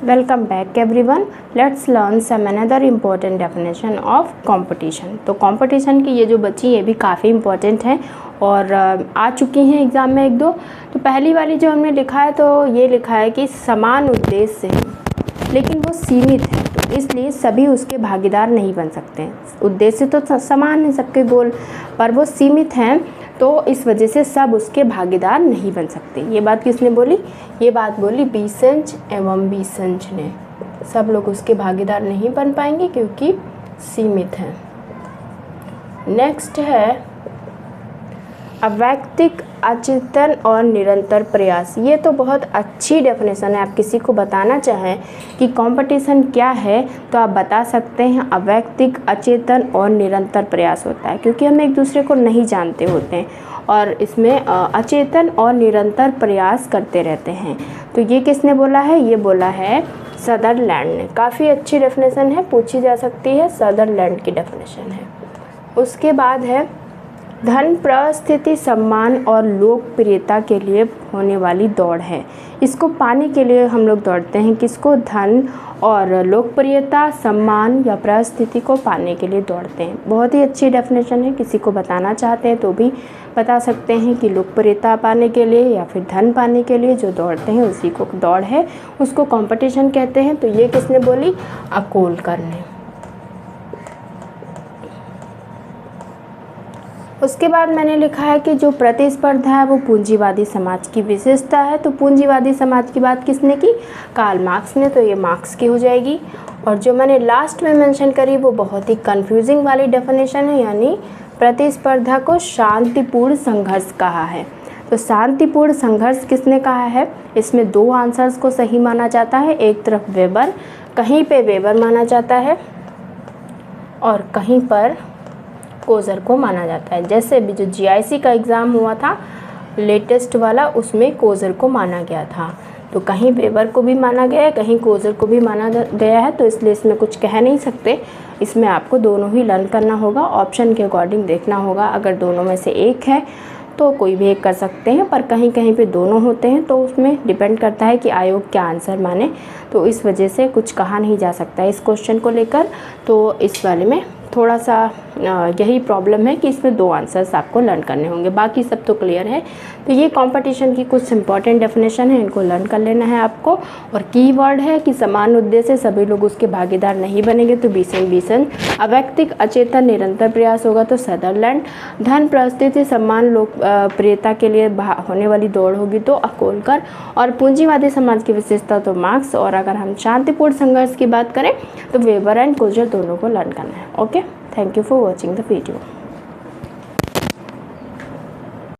Welcome back everyone. Let's learn some another important definition of competition. तो competition की ये जो बच्ची ये भी काफ़ी इम्पोर्टेंट है और आ चुकी हैं एग्ज़ाम में एक दो। तो पहली वाली जो हमने लिखा है तो ये लिखा है कि समान उद्देश्य है लेकिन वो सीमित है, तो इसलिए सभी उसके भागीदार नहीं बन सकते हैं। उद्देश्य तो समान है सबके गोल, पर वो सीमित हैं, तो इस वजह से सब उसके भागीदार नहीं बन सकते। ये बात किसने बोली? ये बात बोली बीसेंज एवं बीसेंज ने। सब लोग उसके भागीदार नहीं बन पाएंगे क्योंकि सीमित हैं। नेक्स्ट है अवैयक्तिक, अचेतन और निरंतर प्रयास। ये तो बहुत अच्छी डेफिनेशन है। आप किसी को बताना चाहें कि कंपटीशन क्या है तो आप बता सकते हैं अवैयक्तिक, अचेतन और निरंतर प्रयास होता है, क्योंकि हम एक दूसरे को नहीं जानते होते हैं और इसमें अचेतन और निरंतर प्रयास करते रहते हैं। तो ये किसने बोला है? ये बोला है सदरलैंड ने। काफ़ी अच्छी डेफिनेशन है, पूछी जा सकती है, सदरलैंड की डेफिनेशन है। उसके बाद है धन, परिस्थिति, सम्मान और लोकप्रियता के लिए होने वाली दौड़ है। इसको पाने के लिए हम लोग दौड़ते हैं। किसको? धन और लोकप्रियता, सम्मान या परिस्थिति को पाने के लिए दौड़ते हैं। बहुत ही अच्छी डेफिनेशन है। किसी को बताना चाहते हैं तो भी बता सकते हैं कि लोकप्रियता पाने के लिए या फिर धन पाने के लिए जो दौड़ते हैं उसी को दौड़ है, उसको कंपटीशन कहते हैं। तो ये किसने बोली? अकोलकर ने। उसके बाद मैंने लिखा है कि जो प्रतिस्पर्धा है वो पूंजीवादी समाज की विशेषता है। तो पूंजीवादी समाज की बात किसने की? कार्ल मार्क्स ने। तो ये मार्क्स की हो जाएगी। और जो मैंने लास्ट में मेंशन करी वो बहुत ही कंफ्यूजिंग वाली डेफिनेशन है, यानी प्रतिस्पर्धा को शांतिपूर्ण संघर्ष कहा है। तो शांतिपूर्ण संघर्ष किसने कहा है? इसमें दो आंसर्स को सही माना जाता है। एक तरफ वेबर, कहीं पे वेबर माना जाता है और कहीं पर कोजर को माना जाता है। जैसे भी जो जीआईसी का एग्ज़ाम हुआ था लेटेस्ट वाला, उसमें कोजर को माना गया था। तो कहीं वेबर को भी माना गया है, कहीं कोजर को भी माना गया है, तो इसलिए इसमें कुछ कह नहीं सकते। इसमें आपको दोनों ही लर्न करना होगा, ऑप्शन के अकॉर्डिंग देखना होगा। अगर दोनों में से एक है तो कोई भी एक कर सकते हैं, पर कहीं कहीं पे दोनों होते हैं तो उसमें डिपेंड करता है कि आयोग क्या आंसर माने। तो इस वजह से कुछ कहा नहीं जा सकता इस क्वेश्चन को लेकर। तो इस वाले में थोड़ा सा यही प्रॉब्लम है कि इसमें दो आंसर्स आपको लर्न करने होंगे, बाकी सब तो क्लियर है। तो ये कंपटीशन की कुछ इंपॉर्टेंट डेफिनेशन है, इनको लर्न कर लेना है आपको। और कीवर्ड है कि समान उद्देश्य, सभी लोग उसके भागीदार नहीं बनेंगे तो बीसेंज। अवैयक्तिक, अचेतन, निरंतर प्रयास होगा तो सदरलैंड। धन, परिस्थिति, सम्मान, लोकप्रियता के लिए होने वाली दौड़ होगी तो अकोलकर। और पूंजीवादी समाज की विशेषता तो मार्क्स। और अगर हम शांतिपूर्ण संघर्ष की बात करें तो वेबर एंड कोजर दोनों को लर्न करना है। Okay, thank you for watching the video.